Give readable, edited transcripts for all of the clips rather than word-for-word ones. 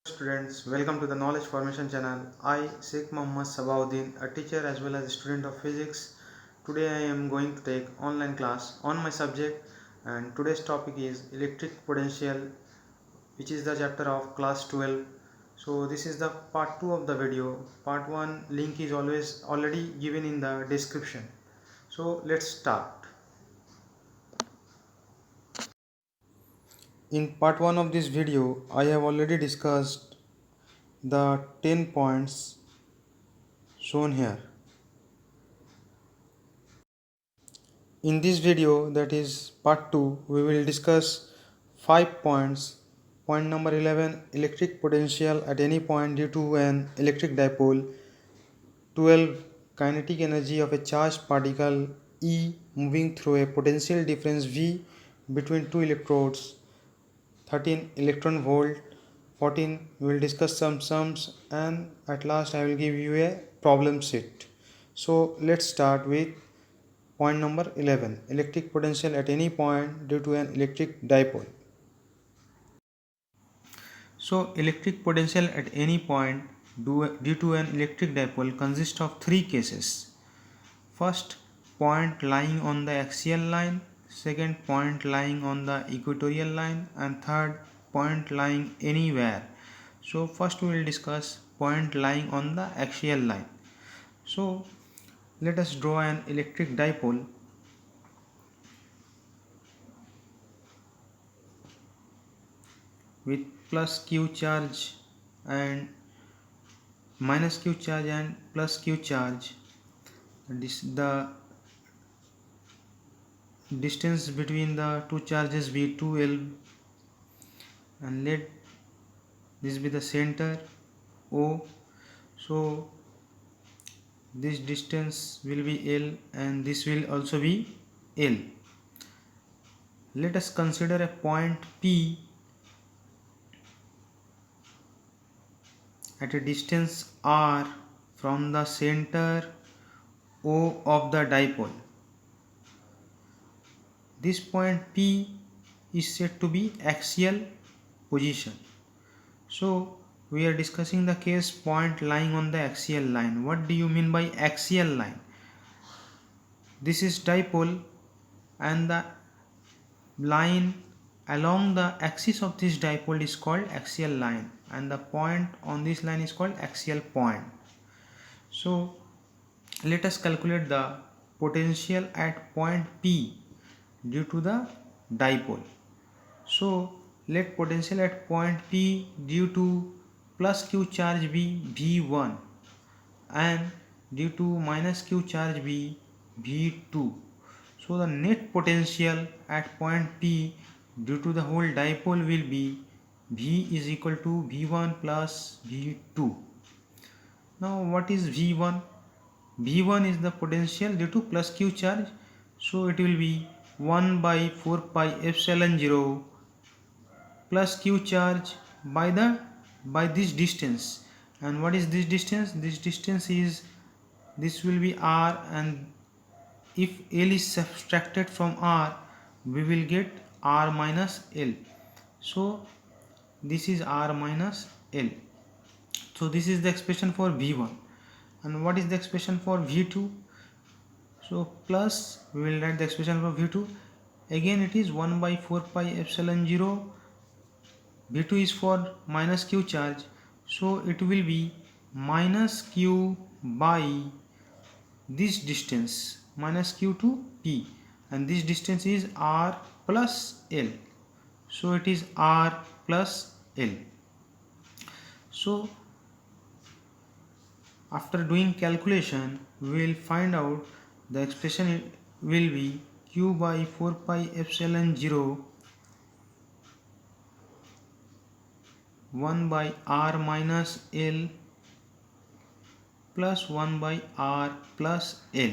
Students, welcome to the Knowledge Formation channel. I, Sheikh Mohammad Sabauddin, a teacher as well as a student of physics. Today I am going to take online class on my subject, and today's topic is electric potential, which is the chapter of class 12. So this is the part 2 of the video. Part 1 link is always already given in the description. So let's start. In part 1 of this video, I have already discussed the 10 points shown here. In this video, that is part 2, we will discuss 5 points. Point number 11, electric potential at any point due to an electric dipole. 12, kinetic energy of a charged particle E moving through a potential difference V between two electrodes. 13, electron volt. 14, we will discuss some sums, and at last I will give you a problem set. So let's start with point number 11, electric potential at any point due to an electric dipole. So electric potential at any point due to an electric dipole consists of three cases. First, point lying on the axial line, second, point lying on the equatorial line, and third, point lying anywhere. So first we will discuss point lying on the axial line. So let us draw an electric dipole with plus q charge and minus q charge and plus q charge. The distance between the two charges be 2L, and let this be the center O. So this distance will be L and this will also be L. Let us consider a point P at a distance r from the center O of the dipole. This point P is said to be axial position. So we are discussing the case point lying on the axial line. What do you mean by axial line? This is dipole, and the line along the axis of this dipole is called axial line, and the point on this line is called axial point. So let us calculate the potential at point P due to the dipole. So let potential at point P due to plus q charge be V1 and due to minus q charge be V2. So the net potential at point P due to the whole dipole will be V is equal to V1 plus V2. Now what is V1? V1 is the potential due to plus q charge. So it will be 1 by 4 pi epsilon 0 plus q charge by this distance. And what is this distance? This distance is, this will be r, and if L is subtracted from r, we will get r minus L. So this is r minus L. So this is the expression for V1. And what is the expression for V2? So plus, we will write the expression for V2. Again it is 1 by 4 pi epsilon 0. V2 is for minus q charge. So it will be minus q by this distance, minus q to P, and this distance is r plus L. So it is r plus L. So after doing calculation, we will find out the expression will be q by 4 pi epsilon 0 1 by r minus L plus 1 by r plus L.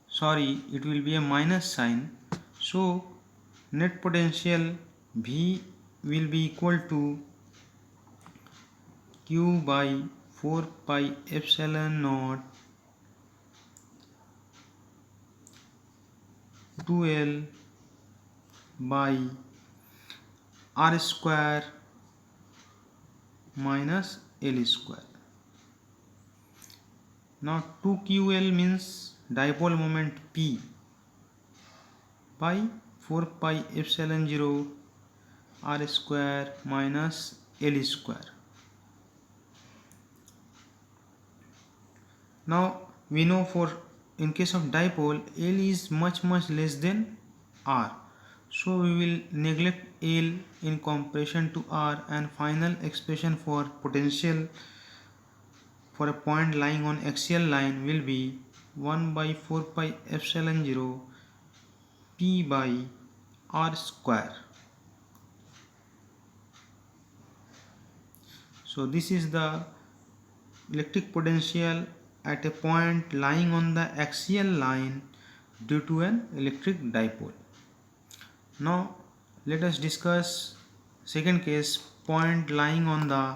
Sorry, it will be a minus sign. So net potential V will be equal to q by 4 pi epsilon naught 2L by r square minus L square. Now 2ql means dipole moment P by 4 pi epsilon 0 r square minus L square. Now we know for in case of dipole L is much less than R, so we will neglect L in comparison to R, and final expression for potential for a point lying on axial line will be 1 by 4 pi epsilon 0 P by R square. So this is the electric potential at a point lying on the axial line due to an electric dipole. Now let us discuss second case, point lying on the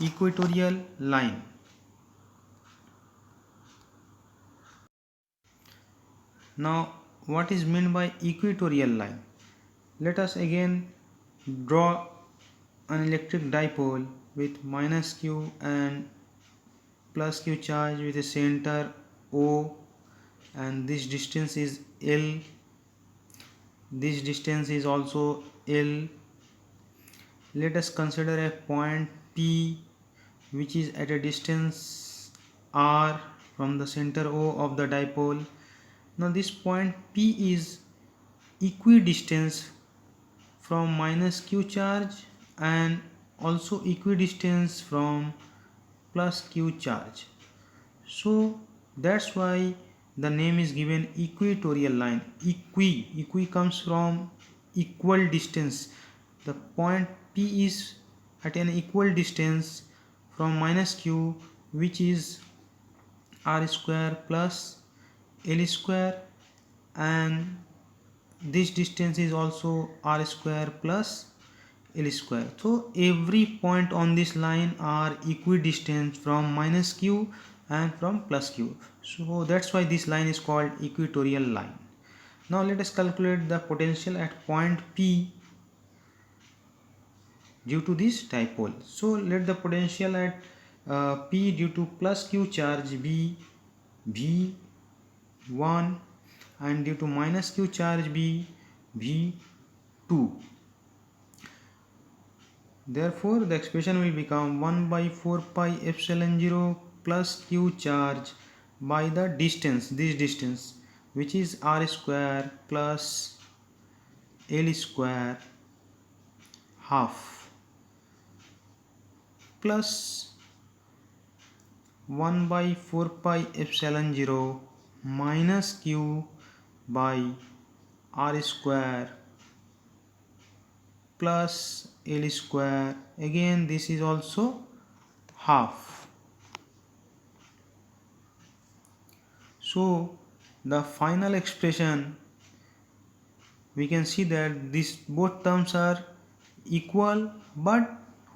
equatorial line. Now what is meant by equatorial line? Let us again draw an electric dipole with minus q and plus q charge with a center O, and this distance is L. This distance is also L. Let us consider a point P which is at a distance R from the center O of the dipole. Now this point P is equidistant from minus q charge and also equidistant from plus q charge. So that's why the name is given equatorial line. Equi comes from equal distance. The point P is at an equal distance from minus q, which is r square plus L square, and this distance is also r square plus L square. So every point on this line are equidistant from minus q and from plus q. So that's why this line is called equatorial line. Now let us calculate the potential at point P due to this dipole. So let the potential at P due to plus q charge be V1 and due to minus q charge be V2. Therefore the expression will become 1 by 4 pi epsilon 0 plus q charge by the distance, this distance, which is r square plus L square half, plus 1 by 4 pi epsilon 0 minus q by r square plus L square, again this is also half. So the final expression, we can see that these both terms are equal but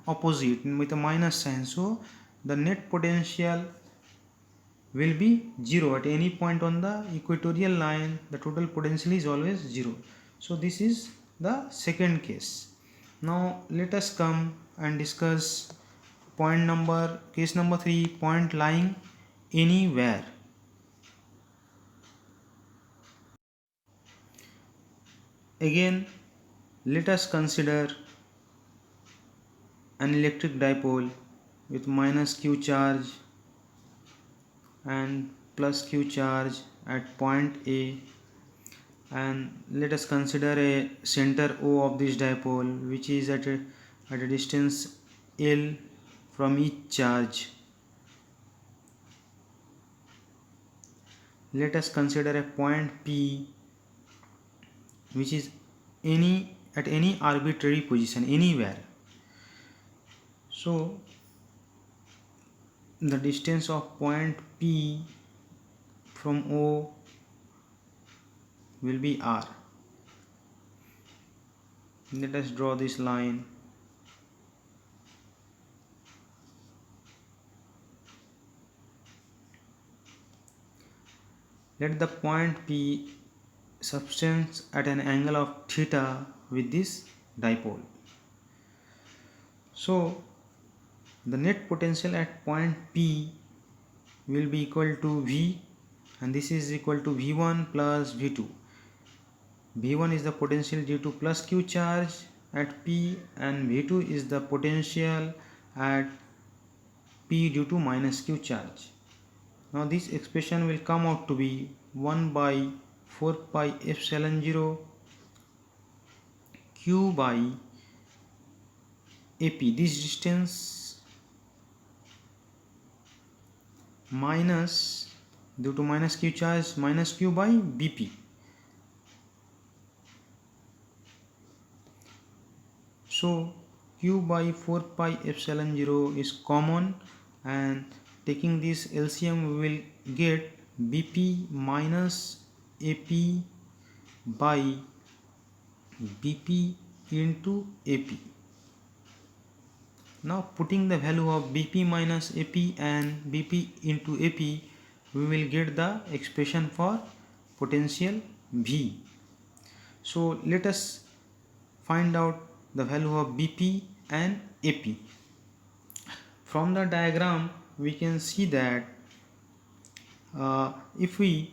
opposite with a minus sign. So the net potential will be 0 at any point on the equatorial line. The total potential is always 0. So this is the second case. Now let us come and discuss case number 3, point lying anywhere. Again let us consider an electric dipole with minus q charge and plus q charge at point A, and let us consider a center O of this dipole which is at a distance L from each charge. Let us consider a point P which is at any arbitrary position anywhere. So the distance of point P from O will be R. Let us draw this line. Let the point P substance at an angle of theta with this dipole. So the net potential at point P will be equal to V, and this is equal to V1 plus V2. V1 is the potential due to plus Q charge at P, and V2 is the potential at P due to minus Q charge. Now this expression will come out to be 1 by 4 pi epsilon 0 Q by AP, this distance, minus due to minus Q charge minus Q by BP. So Q by 4 pi epsilon 0 is common, and taking this LCM we will get BP minus AP by BP into AP. Now putting the value of BP minus AP and BP into AP, we will get the expression for potential V. So let us find out the value of BP and AP. From the diagram we can see that if we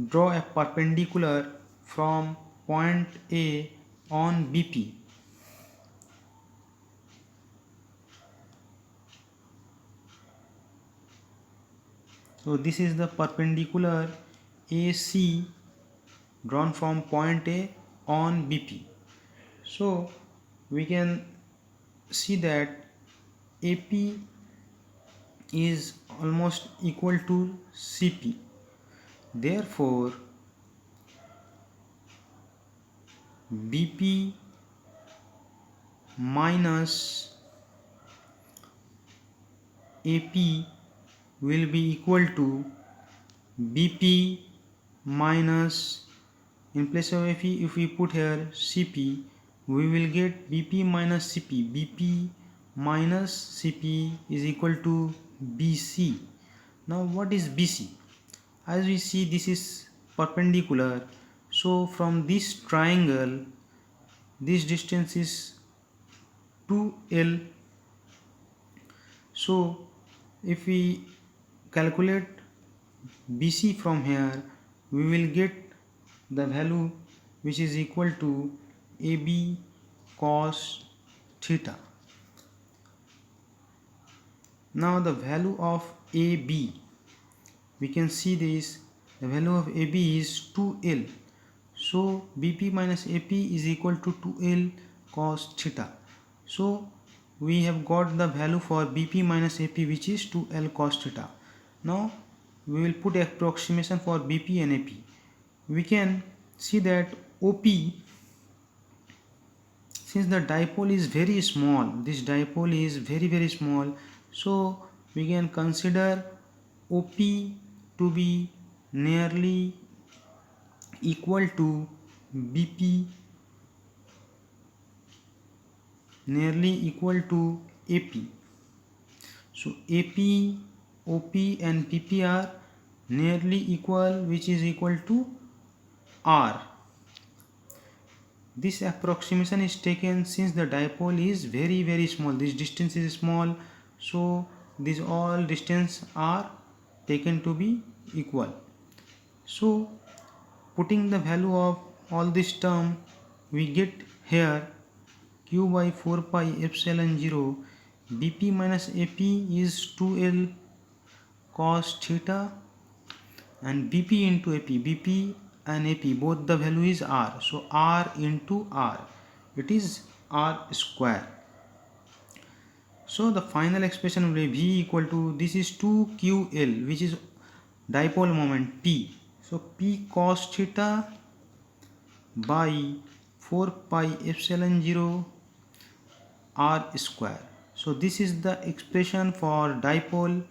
draw a perpendicular from point A on BP, so this is the perpendicular AC drawn from point A on BP. So we can see that AP is almost equal to CP. Therefore BP minus AP will be equal to BP minus, in place of AP if we put here CP, we will get BP minus CP. BP minus CP is equal to BC. Now what is BC? As we see, this is perpendicular, so from this triangle this distance is 2L. So if we calculate BC from here, we will get the value which is equal to AB cos theta. Now the value of AB, we can see this, the value of AB is 2L. So BP minus AP is equal to 2L cos theta. So we have got the value for BP minus AP, which is 2L cos theta. Now we will put approximation for BP and AP. We can see that OP, since the dipole is very small, this dipole is very small, so we can consider OP to be nearly equal to BP, nearly equal to AP. So AP, OP and PP are nearly equal, which is equal to R. This approximation is taken since the dipole is very small, this distance is small, so these all distance are taken to be equal. So putting the value of all this term, we get here Q by 4 pi epsilon 0 BP minus AP is 2L cos theta, and BP into AP, BP and AP both the value is R, so R into R, it is R square. So the final expression will be V equal to, this is 2QL, which is dipole moment P, so P cos theta by 4 pi epsilon 0 R square. So this is the expression for dipole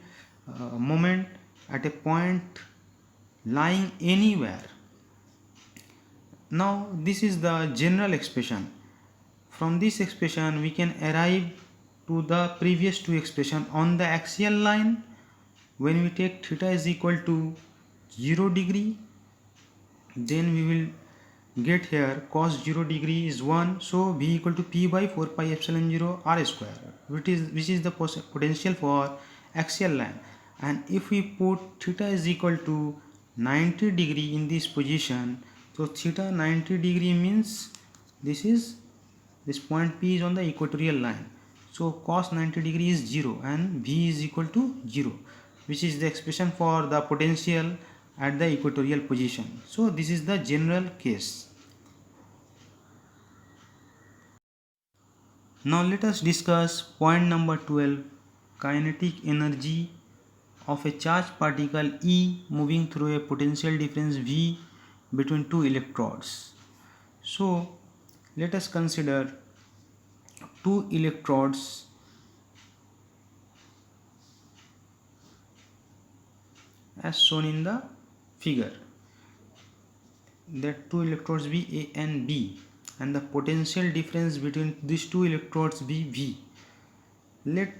moment at a point lying anywhere. Now this is the general expression. From this expression we can arrive to the previous two expression. On the axial line, when we take theta is equal to 0 degree, then we will get here, cos 0 degree is 1, so V equal to P by 4 pi epsilon 0 R square, which is the potential for axial line. And if we put theta is equal to 90 degree in this position, so theta 90 degree means this point P is on the equatorial line. So cos 90 degree is 0 and V is equal to 0, which is the expression for the potential at the equatorial position. So this is the general case. Now let us discuss point number 12, kinetic energy of a charged particle E moving through a potential difference V between two electrodes. So let us consider two electrodes as shown in the figure. That two electrodes be A and B, and the potential difference between these two electrodes be V. Let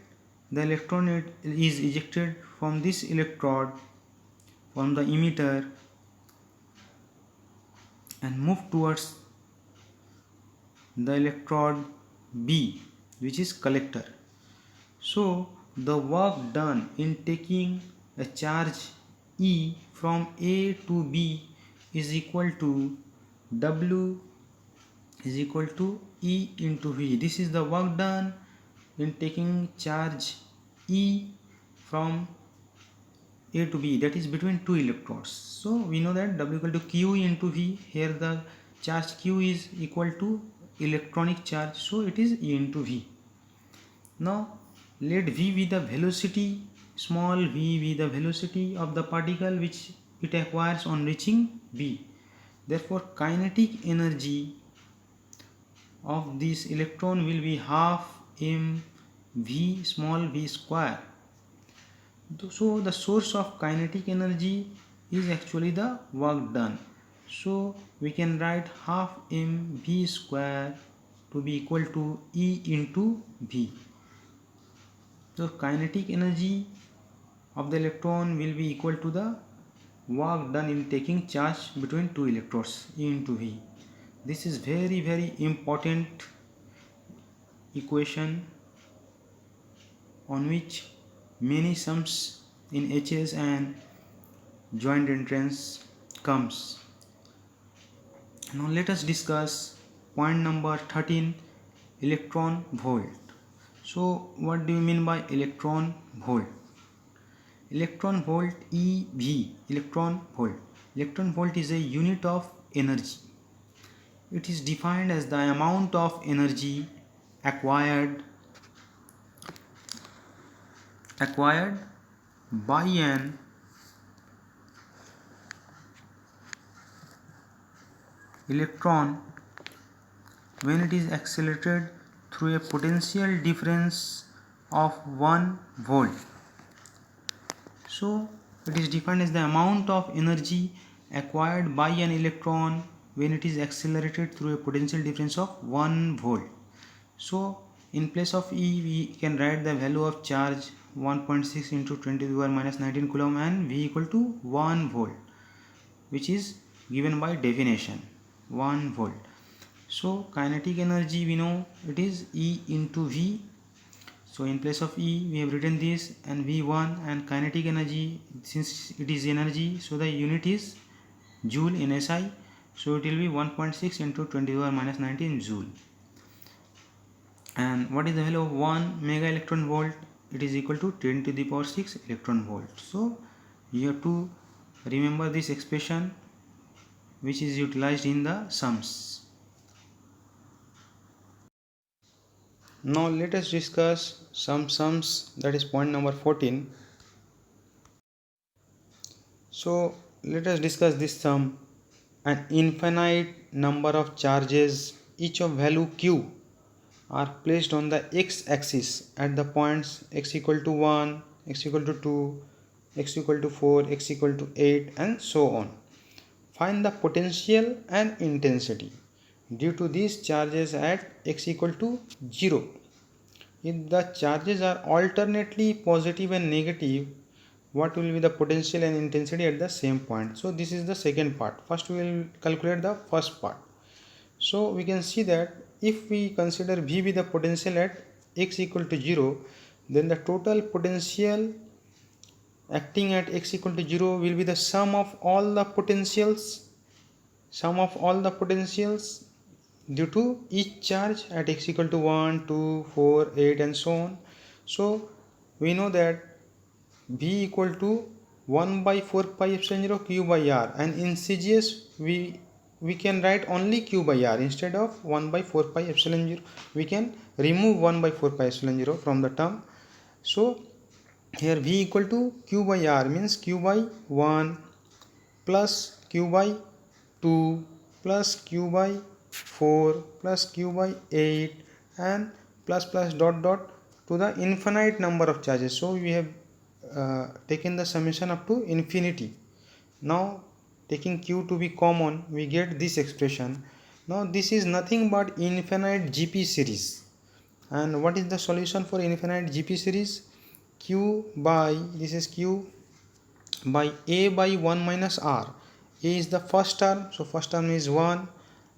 the electron is ejected from this electrode from the emitter and move towards the electrode B, which is collector. So the work done in taking a charge E from A to B is equal to W is equal to E into V. This is the work done in taking charge E from A to B, that is between two electrodes. So we know that W equal to Q into V. Here the charge Q is equal to electronic charge, so it is E into V. Now let V be the velocity, small v be the velocity of the particle which it acquires on reaching B. Therefore kinetic energy of this electron will be half mv small v square. So the source of kinetic energy is actually the work done. So we can write half mv square to be equal to E into V. So kinetic energy of the electron will be equal to the work done in taking charge between two electrodes, E into V. This is very important equation on which many sums in HS and joint entrance comes. Now let us discuss point number 13, electron volt. So what do you mean by electron volt? Electron volt EV, electron volt. Electron volt is a unit of energy. It is defined as the amount of energy acquired by an electron when it is accelerated through a potential difference of 1 volt. So it is defined as the amount of energy acquired by an electron when it is accelerated through a potential difference of 1 volt. So in place of E we can write the value of charge 1.6 into 10 to the power minus 19 coulomb and V equal to 1 volt, which is given by definition 1 volt. So kinetic energy we know it is E into V. So in place of E we have written this and V1, and kinetic energy, since it is energy, so the unit is joule in SI, so it will be 1.6 into 10 to the power minus 19 joule. And what is the value of 1 mega electron volt? It is equal to 10 to the power 6 electron volt. So you have to remember this expression which is utilized in the sums. Now let us discuss some sums, that is point number 14. So let us discuss this sum. An infinite number of charges, each of value q, are placed on the x-axis at the points x equal to 1, x equal to 2, x equal to 4, x equal to 8 and so on. Find the potential and intensity due to these charges at x equal to 0. If the charges are alternately positive and negative, what will be the potential and intensity at the same point. So this is the second part. First we will calculate the first part. So we can see that if we consider V be the potential at x equal to 0, then the total potential acting at x equal to 0 will be the sum of all the potentials due to each charge at x equal to 1, 2, 4, 8 and so on. So we know that V equal to 1 by 4 pi epsilon 0 q by r, and in CGS we can write only q by r instead of 1 by 4 pi epsilon 0. We can remove 1 by 4 pi epsilon 0 from the term. So here V equal to q by r means q by 1 plus q by 2 plus q by 4 plus q by 8 and plus dot dot to the infinite number of charges. So we have taken the summation up to infinity. Now taking q to be common, we get this expression. Now this is nothing but infinite GP series. And what is the solution for infinite GP series? Q by, this is q by a by 1 minus r. A is the first term, so first term is 1,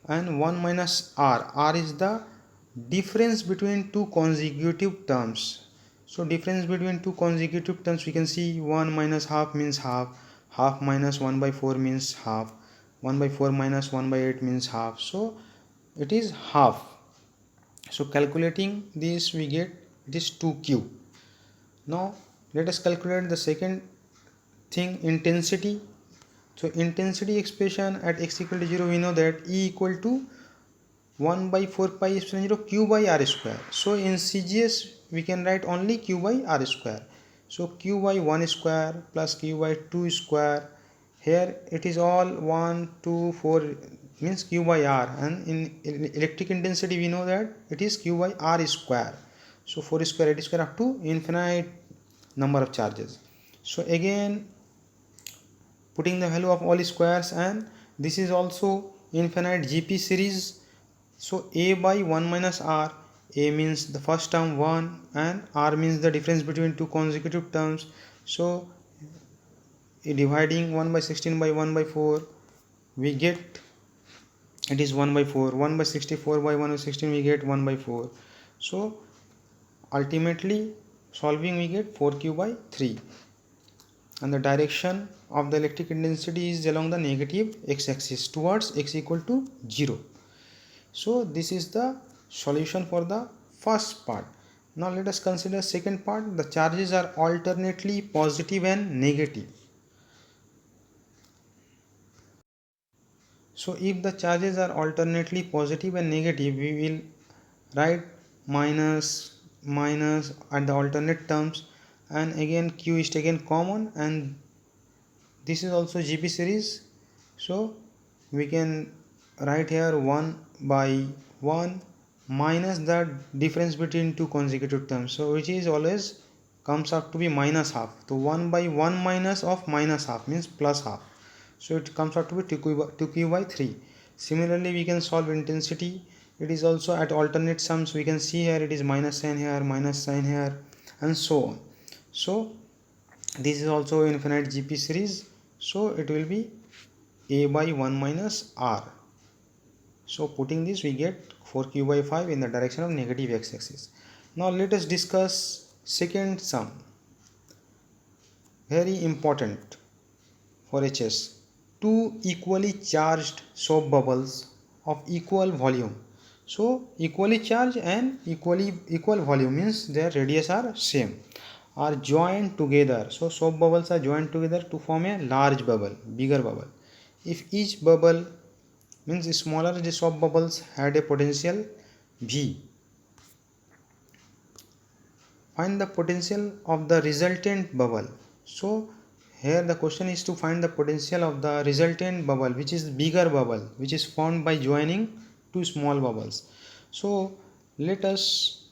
and 1 minus r. R is the difference between two consecutive terms. So difference between two consecutive terms, we can see 1 minus half means half, half minus 1 by 4 means half, 1 by 4 minus 1 by 8 means half. So it is half. So calculating this, we get it is 2q. Now let us calculate the second thing, intensity. So intensity expression at x equal to 0, we know that E equal to 1 by 4 pi epsilon 0 q by r square. So in CGS we can write only q by r square. So q by 1 square plus q by 2 square. Here it is all 1, 2, 4 means q by r, and in electric intensity we know that it is q by r square. So 4 square, 8 square up to infinite number of charges. So again putting the value of all squares, and this is also infinite GP series. So a by 1 minus r, a means the first term 1 and r means the difference between two consecutive terms. So dividing 1 by 16 by 1 by 4, we get it is 1 by 4. 1 by 64 by 1 by 16, we get 1 by 4. So ultimately solving we get 4q by 3, and the direction of the electric intensity is along the negative x-axis towards x equal to 0. So this is the solution for the first part. Now let us consider second part. The charges are alternately positive and negative. So if the charges are alternately positive and negative, we will write minus at the alternate terms, and again q is taken common, and this is also GP series. So we can write here 1 by 1 minus the difference between two consecutive terms, so which is always comes out to be minus half. So 1 by 1 minus of minus half means plus half, so it comes out to be 2q by 3. Similarly we can solve intensity. It is also at alternate sums. We can see here it is minus sign here, minus sign here, and so on. So this is also infinite GP series. So it will be a by 1 minus r. So putting this, we get 4q by 5 in the direction of negative x-axis. Now let us discuss second sum. Very important for HS. Two equally charged soap bubbles of equal volume. So equally charged and equal volume means their radius are same, are joined together. So soap bubbles are joined together to form a large bubble, bigger bubble. If each bubble means smaller the soap bubbles had a potential V. Find the potential of the resultant bubble. So here the question is to find the potential of the resultant bubble, which is bigger bubble, which is formed by joining two small bubbles. So let us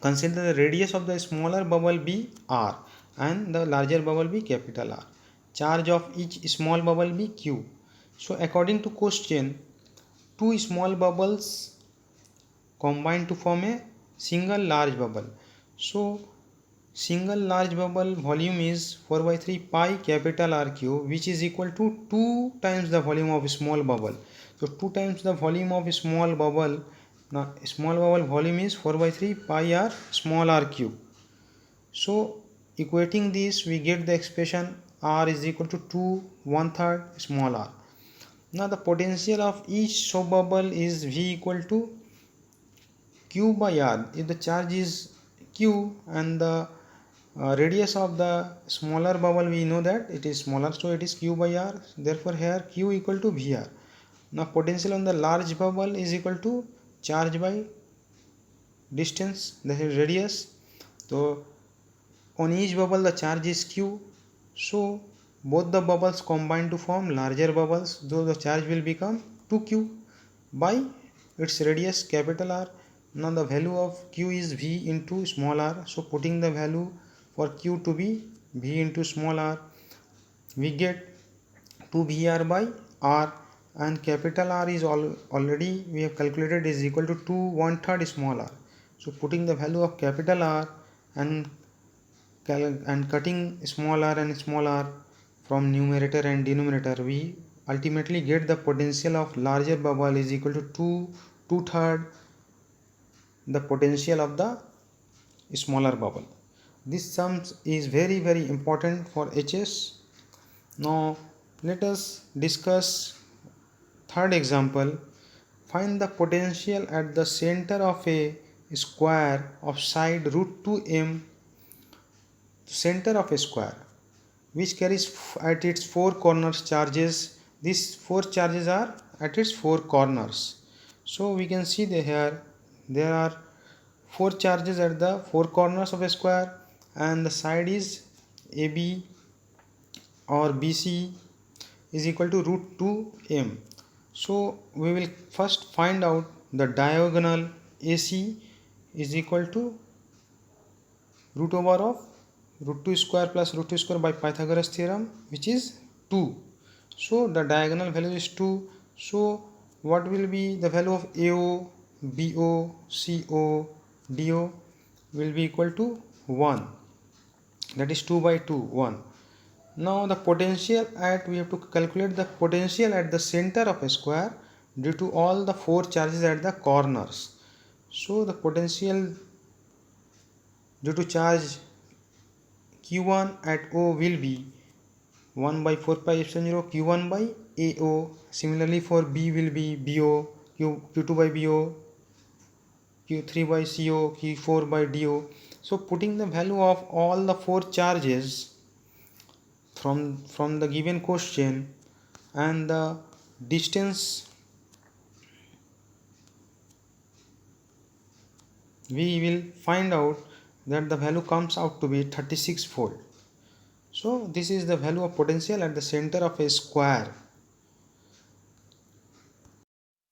consider the radius of the smaller bubble be r and the larger bubble be capital R. Charge of each small bubble be q. So according to question, two small bubbles combine to form a single large bubble. So single large bubble volume is 4 by 3 pi capital R cube, which is equal to 2 times the volume of small bubble. So 2 times the volume of small bubble. Now small bubble volume is 4 by 3 pi r small r cube. So equating this, we get the expression R is equal to 2 1/3 small r. Now the potential of each soap bubble is V equal to Q by R. If the charge is Q and the radius of the smaller bubble, we know that it is smaller, so it is Q by R. Therefore here Q equal to VR. Now potential on the large bubble is equal to charge by distance, that is radius. So on each bubble the charge is Q, so both the bubbles combine to form larger bubbles, so the charge will become 2Q by its radius capital R. Now the value of Q is V into small r, so putting the value for Q to be V into small r, we get 2VR by R, and capital R is already we have calculated is equal to 2 1/3 small r. So putting the value of capital R and cutting small r and small r from numerator and denominator, we ultimately get the potential of larger bubble is equal to 2/3 the potential of the smaller bubble. This sum is very important for HS. Now let us discuss third example. Find the potential at the center of a square of side √2m, center of a square, which carries at its four corners charges. These four charges are at its four corners. So we can see that here there are four charges at the four corners of a square, and the side is AB or BC is equal to √2m. So we will first find out the diagonal AC is equal to root over of √2 square plus √2 square by Pythagoras theorem, which is 2. So the diagonal value is 2. So what will be the value of AO, BO, CO, DO will be equal to 1. That is 2 by 2, 1. Now the potential we have to calculate the potential at the center of a square due to all the four charges at the corners. So the potential due to charge Q1 at O will be 1 by 4 pi epsilon 0 Q1 by AO. Similarly for B will be BO, Q2 by BO, Q3 by CO, Q4 by DO. So putting the value of all the four charges from the given question and the distance, we will find out that the value comes out to be 36 volt. So this is the value of potential at the center of a square.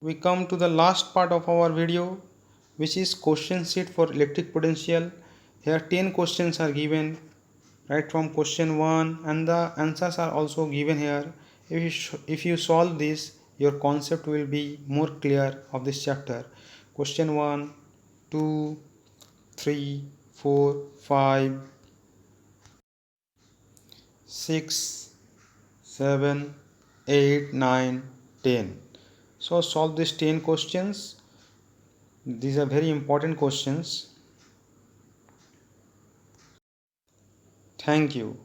We come to the last part of our video, which is question sheet for electric potential. Here 10 questions are given right from question 1, and the answers are also given here. If you solve this, your concept will be more clear of this chapter. Question 1, 2, 3, 4, 5, 6, 7, 8, 9, 10. So solve these 10 questions. These are very important questions. Thank you.